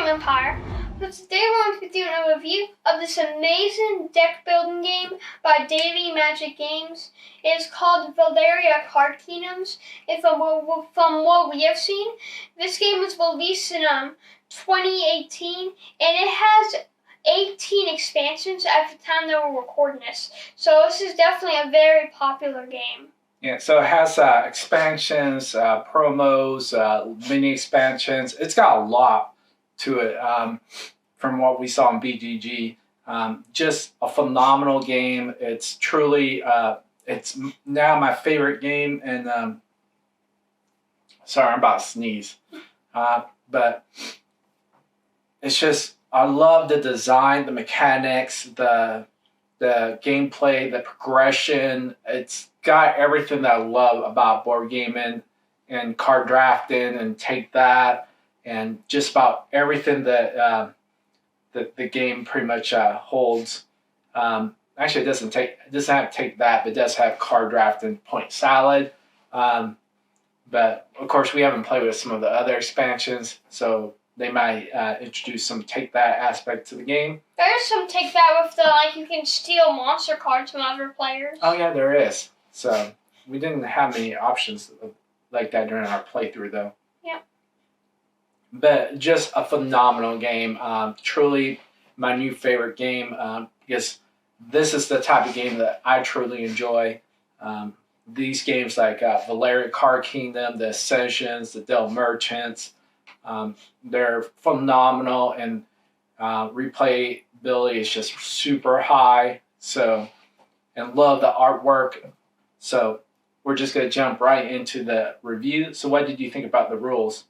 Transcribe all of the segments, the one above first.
Empire. So today we're going to be doing a review of this amazing deck building game by Daily Magic Games. It is called Valeria Card Kingdoms. And from what we have seen, this game was released in 2018, and it has 18 expansions at the time that we're recording this. So this is definitely a very popular game. Yeah, so it has expansions, promos, mini expansions. It's got a lot to it from what we saw in BGG. Just a phenomenal game. It's truly, it's now my favorite game. And sorry, I'm about to sneeze. But it's just, I love the design, the mechanics, the gameplay, the progression. It's got everything that I love about board gaming and card drafting and take that and just about everything that the game pretty much holds. Actually, it doesn't have take that, but it does have card drafting, point salad. But of course, we haven't played with some of the other expansions, so they might introduce some take that aspect to the game. There's some take that with you can steal monster cards from other players. Oh yeah, there is. So we didn't have many options like that during our playthrough, though. Yeah. But just a phenomenal game. Truly my new favorite game because this is the type of game that I truly enjoy. These games like Valeria Card Kingdom, the Ascensions, the Del Merchants, they're phenomenal, and replayability is just super high. So, and love the artwork. So we're just going to jump right into the review. So what did you think about the rules?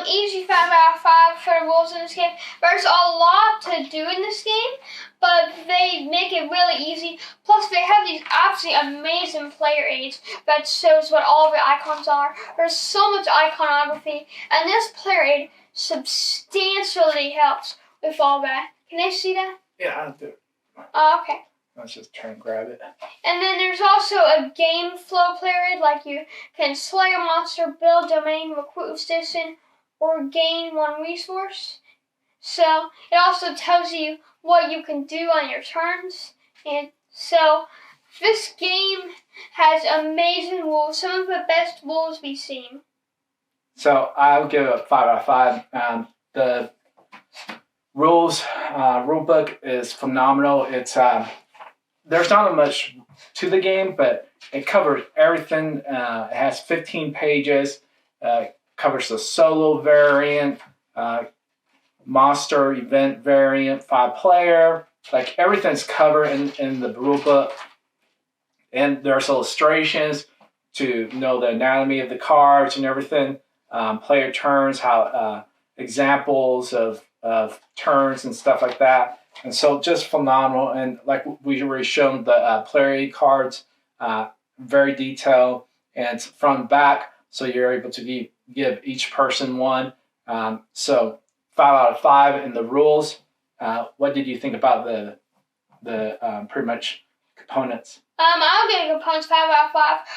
Easy 5 out of 5 for the rules in this game. There's a lot to do in this game, but they make it really easy. Plus, they have these absolutely amazing player aids that shows what all the icons are. There's so much iconography, and this player aid substantially helps with all that. Can I see that? Yeah, I'll do it. Oh, okay. Let's just try and grab it. And then there's also a game flow player aid, like you can slay a monster, build domain, recruit citizen, or gain 1 resource. So it also tells you what you can do on your turns. And so this game has amazing rules, some of the best rules we've seen. So I'll give it a 5 out of 5. The rules rule book is phenomenal. It's there's not much to the game, but it covers everything. It has 15 pages. Covers the solo variant, monster event variant, 5-player. Like everything's covered in the rule book. And there's illustrations to know the anatomy of the cards and everything. Player turns, how examples of turns and stuff like that. And so just phenomenal. And like we already shown the player aid cards, very detailed, and it's front and back, so you're able to give each person one. So 5 out of 5 in the rules. What did you think about the pretty much components? I'll give components 5 out of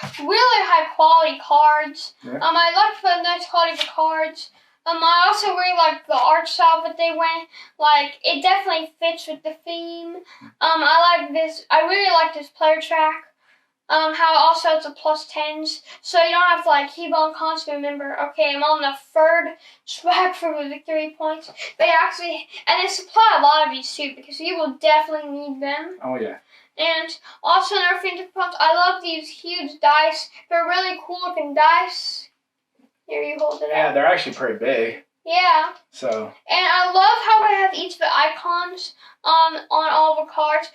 5. Really high quality cards. Yeah. I like the nice quality of the cards. I also really like the art style that they went. Like, it definitely fits with the theme. I really like this player track. How also it's a +10s, so you don't have to keep on constantly remember, okay, I'm on the 3rd track for the victory points. They supply a lot of these too, because you will definitely need them. Oh yeah. And also another thing to point, I love these huge dice. They're really cool looking dice. Here, you hold it up. Yeah, they're actually pretty big. Yeah. So. And I love how they have each of the icons on all the cards.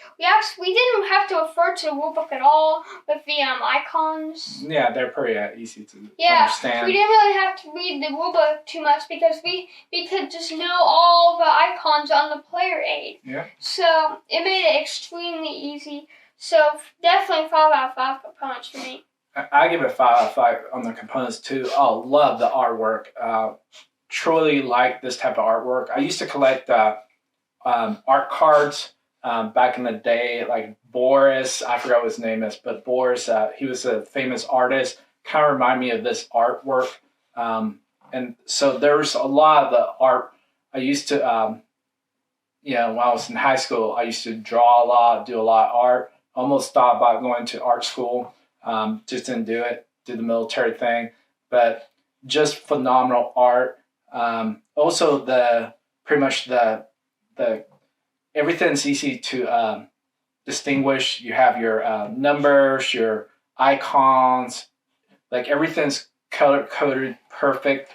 We didn't have to refer to the rulebook at all with the icons. Yeah, they're pretty easy to understand. We didn't really have to read the rulebook too much because we could just know all the icons on the player aid. Yeah. So it made it extremely easy. So definitely 5 out of 5 components for me. I give it 5 out of 5 on the components too. Oh, love the artwork. Truly like this type of artwork. I used to collect art cards back in the day, like Boris. I forgot what his name is, but Boris. He was a famous artist. Kind of remind me of this artwork. And so there's a lot of the art I used to, when I was in high school, I used to draw a lot, do a lot of art. Almost thought about going to art school, just didn't do it. Did the military thing, but just phenomenal art. Also, pretty much the everything's easy to distinguish. You have your numbers, your icons, like everything's color coded perfect,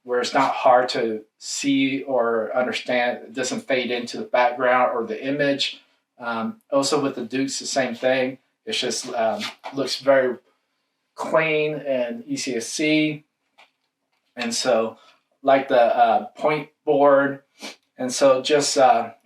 where it's not hard to see or understand. It doesn't fade into the background or the image. Also with the Dukes, the same thing. It's just looks very clean and easy to see. And so like the point board. And so just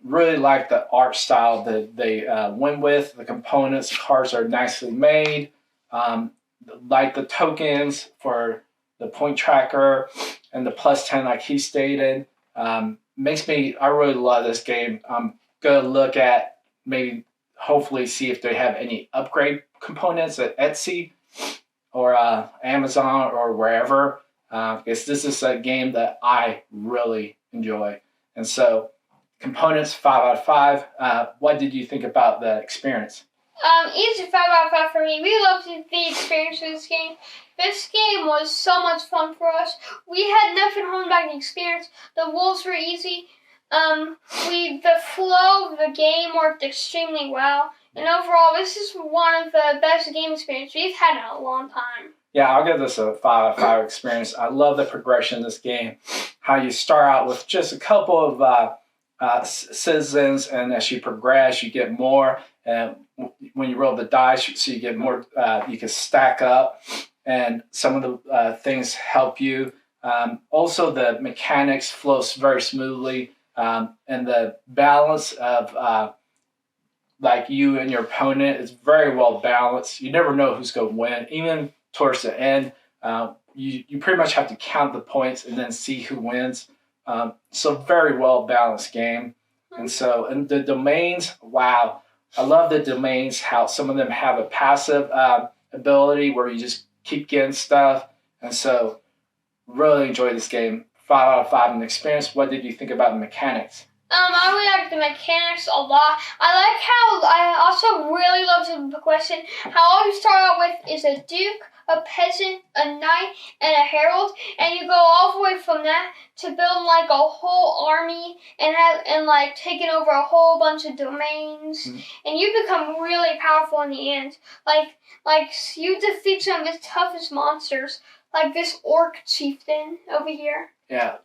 really like the art style that they went with. The components, the cards are nicely made. Like the tokens for the point tracker and the +10, like he stated. I really love this game. I'm going to look at maybe hopefully see if they have any upgrade components at Etsy or Amazon or wherever. Because this is a game that I really enjoy. And so, components 5 out of 5. What did you think about the experience? Easy 5 out of 5 for me. We loved the experience of this game. This game was so much fun for us. We had nothing holding back the experience. The wolves were easy. The flow of the game worked extremely well. And overall, this is one of the best game experiences we've had in a long time. Yeah, I'll give this a 5 out of 5 experience. I love the progression of this game. How you start out with just a couple of citizens, and as you progress, you get more. And when you roll the dice, so you get more. You can stack up, and some of the things help you. Also, the mechanics flows very smoothly, and the balance of like you and your opponent is very well balanced. You never know who's going to win, even towards the end. You pretty much have to count the points and then see who wins. So very well balanced game. And the domains, wow. I love the domains, how some of them have a passive ability where you just keep getting stuff. And so really enjoyed this game. 5 out of 5 in the experience. What did you think about the mechanics? I really like the mechanics a lot. I also really love the question how all you start out with is a duke, a peasant, a knight, and a herald, and you go all the way from that to build like a whole army and like taking over a whole bunch of domains, and you become really powerful in the end. Like you defeat some of the toughest monsters, like this orc chieftain over here. Yeah.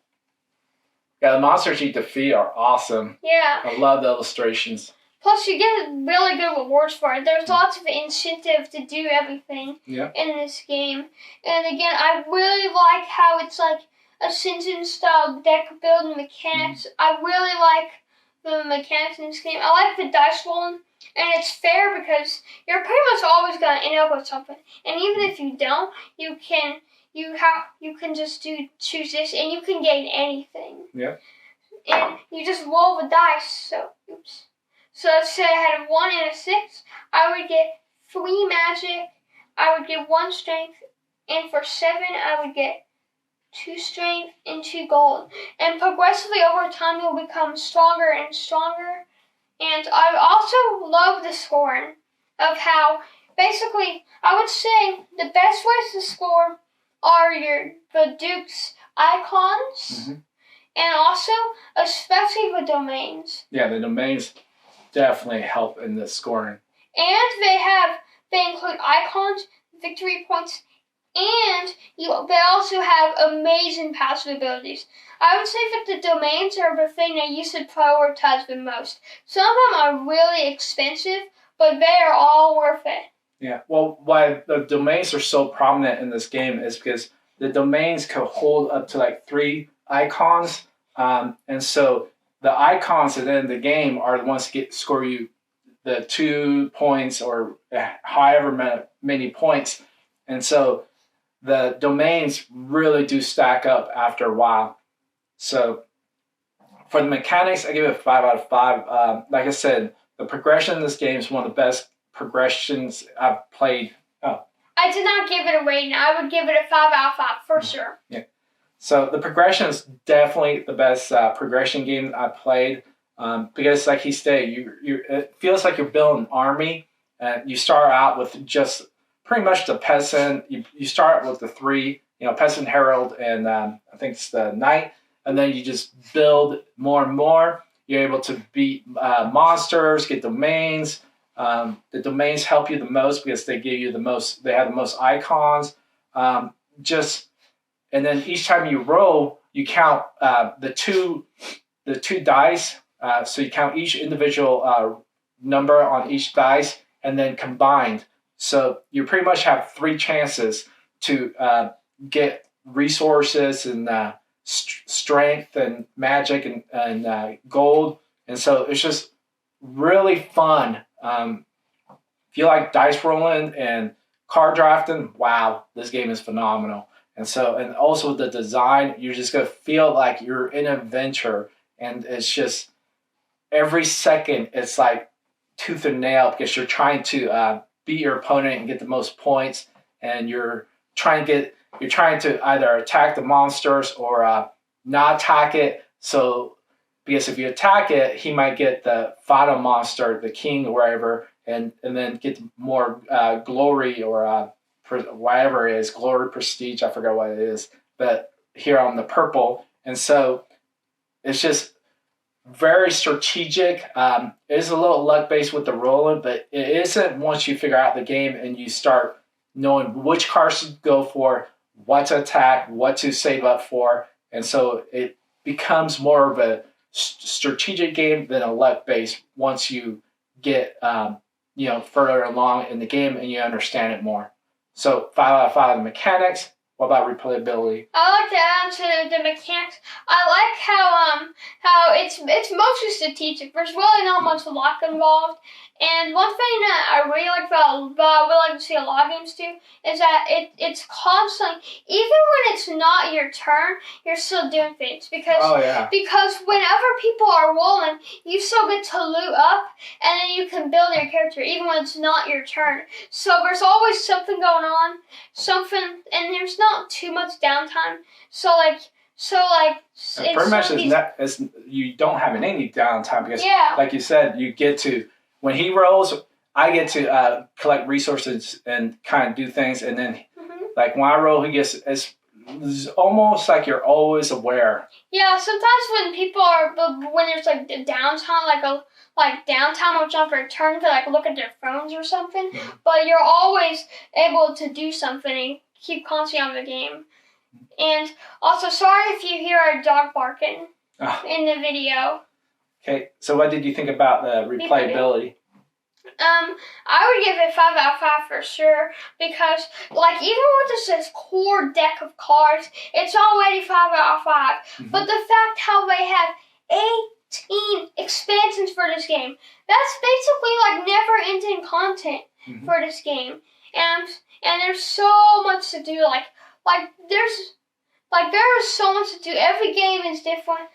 Yeah, the monsters you defeat are awesome. Yeah. I love the illustrations. Plus, you get really good rewards for it. There's lots of incentive to do everything in this game. And again, I really like how it's like a Simpsons-style deck building mechanics. I really like the mechanics in this game. I like the dice rolling, and it's fair because you're pretty much always going to end up with something. And even if you don't, you can just choose this, and you can gain anything. Yeah. And you just roll the dice. So let's say I had a 1 and a 6. I would get 3 magic. I would get 1 strength, and for 7, I would get 2 strength and 2 gold. And progressively over time, you'll become stronger and stronger. And I also love the scoring of how basically I would say the best ways to score are the Duke's icons, and also especially the domains. Yeah, the domains Definitely help in the scoring. And they include icons, victory points, and they also have amazing passive abilities. I would say that the domains are the thing they used to prioritize the most. Some of them are really expensive, but they are all worth it. Yeah, well, why the domains are so prominent in this game is because the domains can hold up to like 3 icons, and so the icons at the end of the game are the ones that score you the 2 points or however many points. And so the domains really do stack up after a while. So for the mechanics, I give it a 5 out of 5. Like I said, the progression in this game is one of the best progressions I've played. I did not give it a rating. I would give it a 5 out of 5 for sure. Yeah. So the progression is definitely the best progression game I played because, like he stated, it feels like you're building an army. And you start out with just pretty much the peasant. You start with the three, peasant, herald, and I think it's the knight, and then you just build more and more. You're able to beat monsters, get domains. The domains help you the most because they give you the most. They have the most icons. Just and then each time you roll, you count the two dice. So you count each individual number on each dice, and then combined. So you pretty much have three chances to get resources and strength and magic and gold. And so it's just really fun. If you like dice rolling and card drafting, wow, this game is phenomenal. And also the design, you're just gonna feel like you're in an adventure, and it's just every second it's like tooth and nail because you're trying to beat your opponent and get the most points, and you're trying to either attack the monsters or not attack it. So because if you attack it, he might get the final monster, the king or wherever, and then get more glory or whatever it is, glory, prestige, I forgot what it is, but here on the purple. And so it's just very strategic. It is a little luck based with the rolling, but it isn't once you figure out the game and you start knowing which cards to go for, what to attack, what to save up for. And so it becomes more of a strategic game than a luck based once you get further along in the game and you understand it more. So 5 out of 5 mechanics. What about replayability? I like to add to the mechanics. I like how it's mostly strategic. There's really not much luck involved. And one thing that I really like I would like to see a lot of games do, is that it's constantly, even when it's not your turn, you're still doing things because whenever people are rolling, you still get to loot up and then you can build your character even when it's not your turn. So there's always something going on, and there's not too much downtime. Pretty much you don't have any downtime because, like you said, you get to. When he rolls, I get to collect resources and kind of do things. And then, like, when I roll, he gets... It's almost like you're always aware. Yeah, sometimes when there's, like, the downtime, like downtime or jump for a turn to, like, look at their phones or something. But you're always able to do something and keep constantly on the game. And also, sorry if you hear our dog barking in the video. Okay, so what did you think about the replayability? I would give it 5 out of 5 for sure because, like, even with this core deck of cards, it's already 5 out of 5. But the fact how they have 18 expansions for this game, that's basically like never-ending content for this game, and there's so much to do. There is so much to do. Every game is different.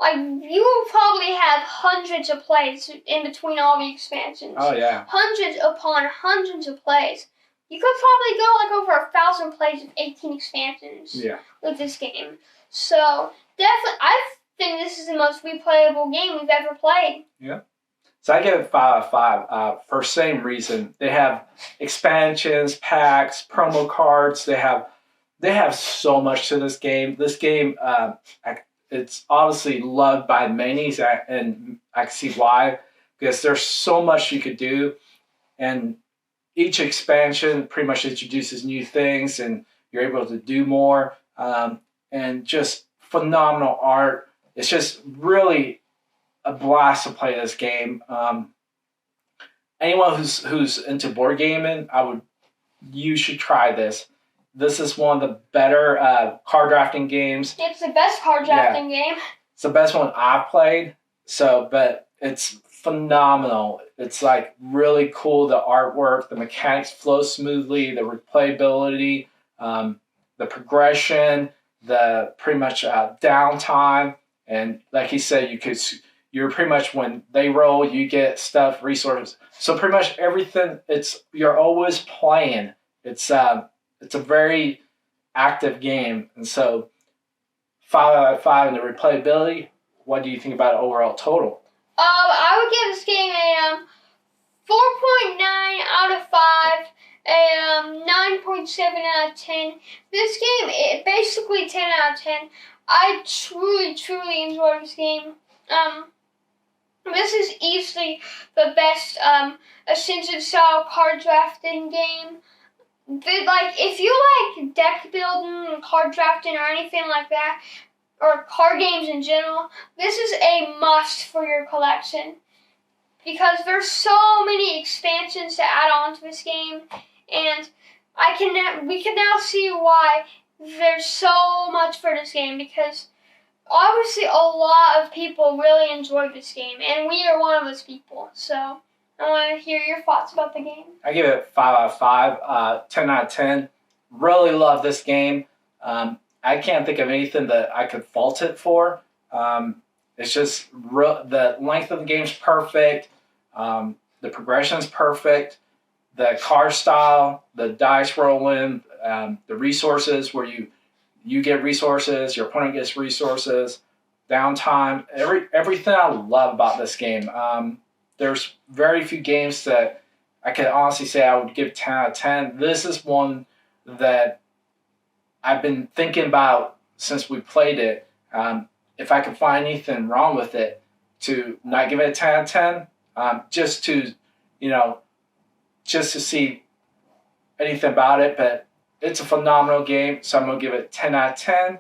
Like, you will probably have hundreds of plays in between all the expansions. Oh, yeah. Hundreds upon hundreds of plays. You could probably go, like, over 1,000 plays with 18 expansions with this game. So, definitely, I think this is the most replayable game we've ever played. Yeah. So I give it 5 out of 5 for the same reason. They have expansions, packs, promo cards. They have so much to this game. This game... it's obviously loved by many, and I can see why, because there's so much you could do, and each expansion pretty much introduces new things, and you're able to do more, and just phenomenal art. It's just really a blast to play this game. Anyone who's into board gaming, you should try this. This is one of the better card drafting games. It's the best card drafting game. It's the best one I've played. But it's phenomenal. It's like really cool. The artwork, the mechanics flow smoothly, the replayability, the progression, the pretty much downtime, and like he said, you're pretty much when they roll, you get stuff, resources. So pretty much everything. You're always playing. It's a very active game, and so 5 out of 5 in the replayability. What do you think about overall total? I would give this game a 4.9 out of 5, a 9.7 out of 10. This game, basically 10 out of 10. I truly enjoyed this game. This is easily the best Ascension style card drafting game. If you like deck building, card drafting, or anything like that, or card games in general, this is a must for your collection. Because there's so many expansions to add on to this game, and we can now see why there's so much for this game, because obviously a lot of people really enjoy this game, and we are one of those people. So I want to hear your thoughts about the game. I give it 5 out of 5, 10 out of 10. Really love this game. I can't think of anything that I could fault it for. It's just the length of the game's perfect. The progression's perfect. The card style, the dice rolling, the resources where you get resources, your opponent gets resources, downtime, everything I love about this game. There's very few games that I could honestly say I would give 10 out of 10. This is one that I've been thinking about since we played it. If I could find anything wrong with it, to not give it a 10 out of 10, just to see anything about it. But it's a phenomenal game, so I'm going to give it 10 out of 10.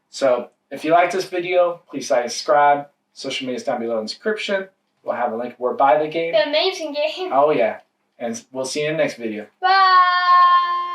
So if you like this video, please like and subscribe. Social media is down below in the description. We'll have a link where to buy the game. The amazing game. Oh, yeah. And we'll see you in the next video. Bye.